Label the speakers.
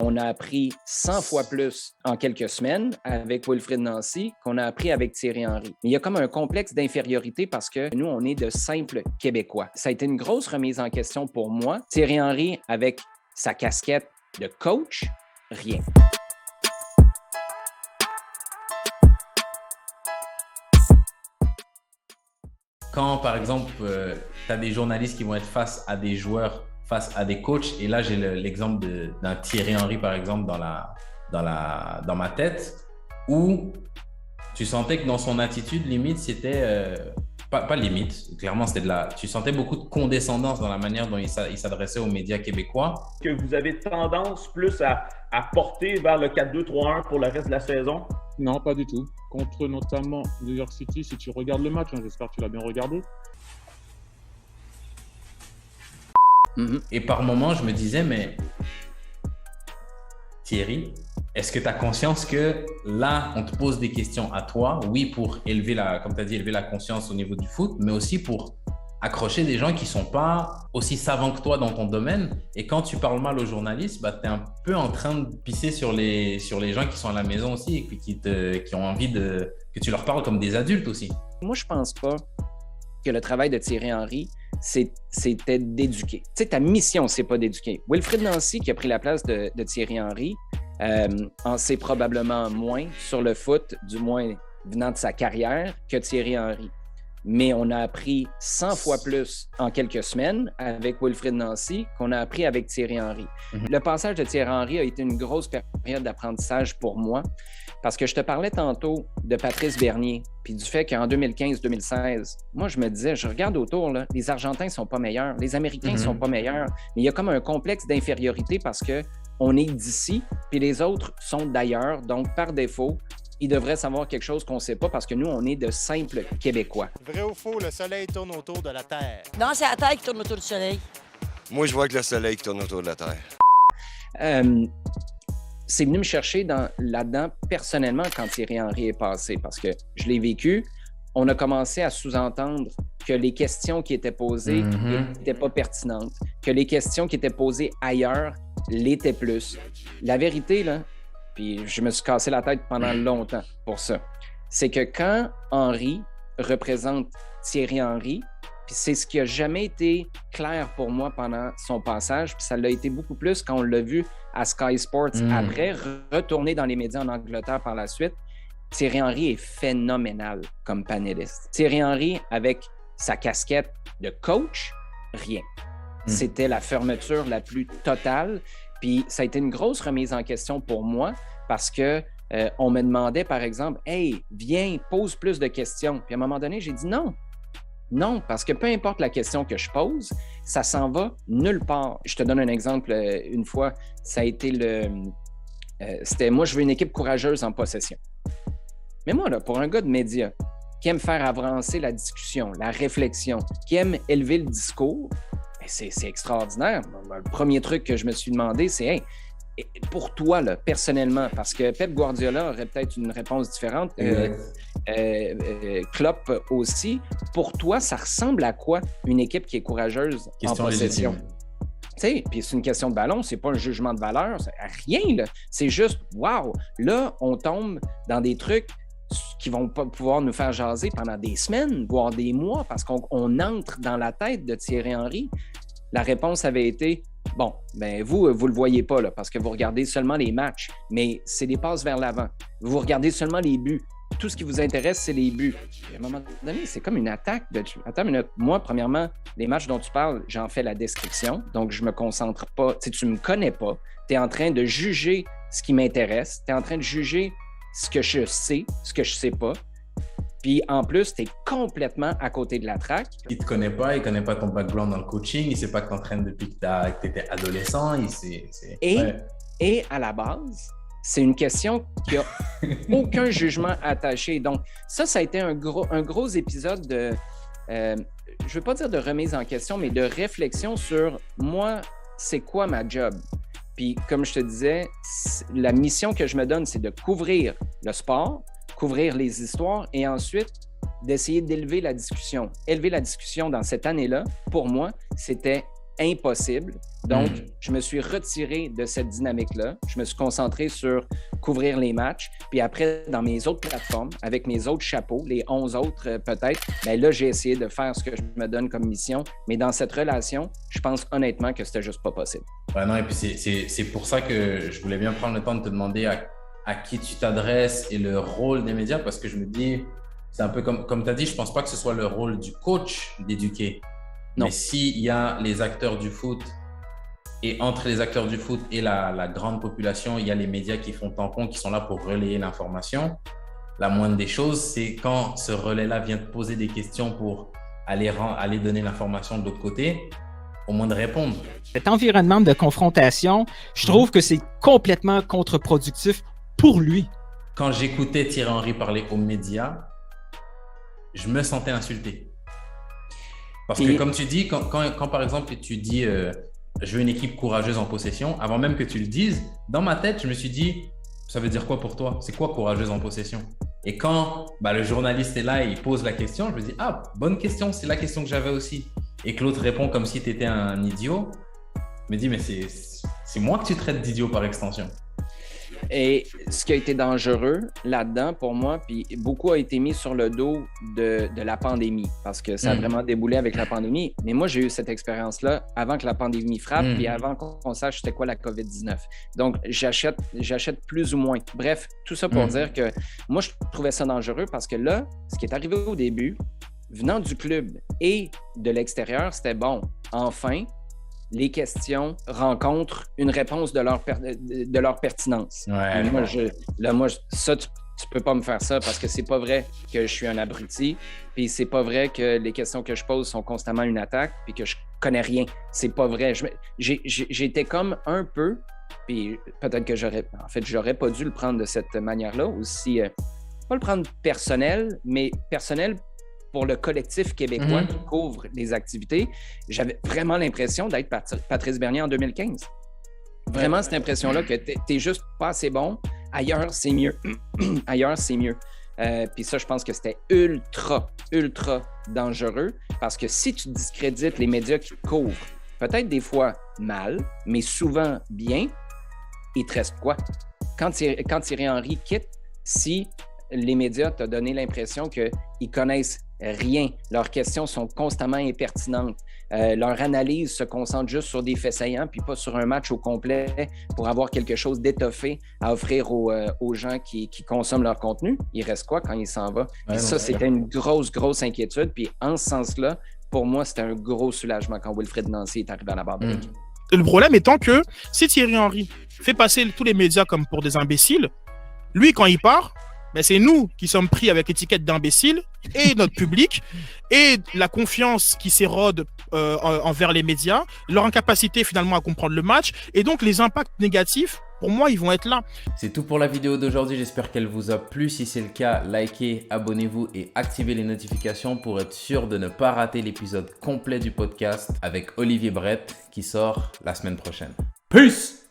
Speaker 1: On a appris 100 fois plus en quelques semaines avec Wilfried Nancy qu'on a appris avec Thierry Henry. Il y a comme un complexe d'infériorité parce que nous, on est de simples Québécois. Ça a été une grosse remise en question pour moi. Thierry Henry, avec sa casquette de coach, rien.
Speaker 2: Quand, par exemple, tu as des journalistes qui vont être face à des joueurs, face à des coachs, et là, j'ai l'exemple d'un Thierry Henry, par exemple, dans ma tête, où tu sentais que dans son attitude, limite, c'était... pas limite, clairement, c'était tu sentais beaucoup de condescendance dans la manière dont il s'adressait aux médias québécois.
Speaker 3: Que vous avez tendance plus à porter vers le 4-2-3-1 pour le reste de la saison?
Speaker 4: Non, pas du tout. Contre notamment New York City, si tu regardes le match, j'espère que tu l'as bien regardé.
Speaker 2: Et par moments, je me disais, mais Thierry, est-ce que tu as conscience que là, on te pose des questions à toi, oui, pour élever comme tu as dit, élever la conscience au niveau du foot, mais aussi pour accrocher des gens qui ne sont pas aussi savants que toi dans ton domaine. Et quand tu parles mal aux journalistes, tu es un peu en train de pisser sur les gens qui sont à la maison aussi et qui ont envie que tu leur parles comme des adultes aussi.
Speaker 1: Moi, je pense pas que le travail de Thierry Henry, c'était d'éduquer. Tu sais, ta mission, c'est pas d'éduquer. Wilfried Nancy, qui a pris la place de Thierry Henry, en sait probablement moins sur le foot, du moins venant de sa carrière, que Thierry Henry. Mais on a appris 100 fois plus en quelques semaines avec Wilfried Nancy qu'on a appris avec Thierry Henry. Le passage de Thierry Henry a été une grosse période d'apprentissage pour moi parce que je te parlais tantôt de Patrice Bernier puis du fait qu'en 2015-2016, moi, je me disais, je regarde autour, là, les Argentins ne sont pas meilleurs, les Américains ne sont pas meilleurs, mais il y a comme un complexe d'infériorité parce qu'on est d'ici puis les autres sont d'ailleurs, donc par défaut, ils devraient savoir quelque chose qu'on ne sait pas parce que nous, on est de simples Québécois.
Speaker 5: Vrai ou faux, le soleil tourne autour de la Terre?
Speaker 6: Non, c'est la Terre qui tourne autour du soleil.
Speaker 7: Moi, je vois que le soleil qui tourne autour de la Terre.
Speaker 1: C'est venu me chercher là-dedans personnellement quand Thierry Henry est passé parce que je l'ai vécu. On a commencé à sous-entendre que les questions qui étaient posées n'étaient pas pertinentes, que les questions qui étaient posées ailleurs l'étaient plus. La vérité, là, puis je me suis cassé la tête pendant longtemps pour ça, c'est que quand Henry représente Thierry Henry, puis c'est ce qui n'a jamais été clair pour moi pendant son passage, puis ça l'a été beaucoup plus quand on l'a vu à Sky Sports après, retourner dans les médias en Angleterre par la suite. Thierry Henry est phénoménal comme panéliste. Thierry Henry, avec sa casquette de coach, rien. C'était la fermeture la plus totale. Puis ça a été une grosse remise en question pour moi parce que on me demandait, par exemple, « Hey, viens, pose plus de questions. » Puis à un moment donné, j'ai dit non. Non, parce que peu importe la question que je pose, ça s'en va nulle part. Je te donne un exemple. Une fois, ça a été c'était « Moi, je veux une équipe courageuse en possession. » Mais moi, là, pour un gars de médias qui aime faire avancer la discussion, la réflexion, qui aime élever le discours, c'est extraordinaire. Le premier truc que je me suis demandé, c'est hey, pour toi, là, personnellement, parce que Pep Guardiola aurait peut-être une réponse différente, Klopp aussi. Pour toi, ça ressemble à quoi une équipe qui est courageuse en possession? Puis c'est une question de ballon, c'est pas un jugement de valeur, c'est rien, là. C'est juste, wow, là, on tombe dans des trucs qui vont pas pouvoir nous faire jaser pendant des semaines, voire des mois, parce qu'on entre dans la tête de Thierry Henry. La réponse avait été, bon, ben vous le voyez pas, là, parce que vous regardez seulement les matchs, mais c'est des passes vers l'avant. Vous regardez seulement les buts. Tout ce qui vous intéresse, c'est les buts. Et à un moment donné, c'est comme une attaque. Attends une minute. Moi, premièrement, les matchs dont tu parles, j'en fais la description, donc je me concentre pas. Tu me connais pas. Tu es en train de juger ce qui m'intéresse. Tu es en train de juger ce que je sais, ce que je sais pas. Puis en plus, tu es complètement à côté de la traque.
Speaker 2: Il ne te connaît pas, il ne connaît pas ton background dans le coaching, il ne sait pas que tu entraînes depuis que tu étais adolescent.
Speaker 1: Et à la base, c'est une question qui n'a aucun jugement attaché. Donc ça a été un gros épisode de, je ne veux pas dire de remise en question, mais de réflexion sur moi, c'est quoi ma job? Puis comme je te disais, la mission que je me donne, c'est de couvrir le sport, couvrir les histoires et ensuite d'essayer d'élever la discussion. Élever la discussion dans cette année-là, pour moi, c'était impossible. Donc, je me suis retiré de cette dynamique-là. Je me suis concentré sur couvrir les matchs. Puis après, dans mes autres plateformes, avec mes autres chapeaux, les 11 autres peut-être, bien là, j'ai essayé de faire ce que je me donne comme mission. Mais dans cette relation, je pense honnêtement que c'était juste pas possible.
Speaker 2: Ouais, non, et puis c'est pour ça que je voulais bien prendre le temps de te demander à qui tu t'adresses et le rôle des médias, parce que je me dis, c'est un peu comme tu as dit, je pense pas que ce soit le rôle du coach d'éduquer. Non. Mais s'il y a les acteurs du foot et entre les acteurs du foot et la grande population, il y a les médias qui font tampon, qui sont là pour relayer l'information. La moindre des choses, c'est quand ce relais-là vient te poser des questions pour aller donner l'information de l'autre côté, au moins de répondre.
Speaker 8: Cet environnement de confrontation, je trouve que c'est complètement contre-productif pour lui.
Speaker 2: Quand j'écoutais Thierry Henry parler aux médias, je me sentais insulté. Parce que comme tu dis, quand par exemple tu dis je veux une équipe courageuse en possession, avant même que tu le dises, dans ma tête, je me suis dit, ça veut dire quoi pour toi? C'est quoi courageuse en possession? Et quand le journaliste est là et il pose la question, je me dis, ah, bonne question, c'est la question que j'avais aussi. Et que l'autre répond comme si tu étais un idiot, je me dis, mais c'est moi que tu traites d'idiot par extension.
Speaker 1: Et ce qui a été dangereux là-dedans pour moi, puis beaucoup a été mis sur le dos de la pandémie, parce que ça a vraiment déboulé avec la pandémie. Mais moi, j'ai eu cette expérience-là avant que la pandémie frappe, puis avant qu'on sache c'était quoi la COVID-19. Donc, j'achète plus ou moins. Bref, tout ça pour dire que moi, je trouvais ça dangereux parce que là, ce qui est arrivé au début, venant du club et de l'extérieur, c'était bon, enfin, les questions rencontrent une réponse de leur pertinence.
Speaker 2: Ouais,
Speaker 1: moi, ça, tu peux pas me faire ça parce que c'est pas vrai que je suis un abruti, puis c'est pas vrai que les questions que je pose sont constamment une attaque, puis que je connais rien. C'est pas vrai. J'étais comme un peu, puis peut-être que j'aurais pas dû le prendre de cette manière-là, aussi, pas le prendre personnel, mais personnel pour le collectif québécois qui couvre les activités. J'avais vraiment l'impression d'être Patrice Bernier en 2015. Vraiment cette impression-là que t'es juste pas assez bon. Ailleurs, c'est mieux. Ailleurs, c'est mieux. Puis ça, je pense que c'était ultra, ultra dangereux parce que si tu discrédites les médias qui te couvrent, peut-être des fois mal, mais souvent bien, il te reste quoi? Quand Thierry Henry quitte, si les médias t'ont donné l'impression qu'ils connaissent rien. Leurs questions sont constamment impertinentes. Leur analyse se concentre juste sur des faits saillants puis pas sur un match au complet pour avoir quelque chose d'étoffé à offrir aux gens qui consomment leur contenu. Il reste quoi quand il s'en va? Ouais, ça, c'était une grosse inquiétude. Puis en ce sens-là, pour moi, c'était un gros soulagement quand Wilfred Nancy est arrivé à la barre de l'équipe.
Speaker 9: Le problème étant que si Thierry Henry fait passer tous les médias comme pour des imbéciles, lui, quand il part, ben c'est nous qui sommes pris avec l'étiquette d'imbécile et notre public et la confiance qui s'érode envers les médias, leur incapacité finalement à comprendre le match et donc les impacts négatifs, pour moi, ils vont être là.
Speaker 2: C'est tout pour la vidéo d'aujourd'hui. J'espère qu'elle vous a plu. Si c'est le cas, likez, abonnez-vous et activez les notifications pour être sûr de ne pas rater l'épisode complet du podcast avec Olivier Brett qui sort la semaine prochaine. Peace!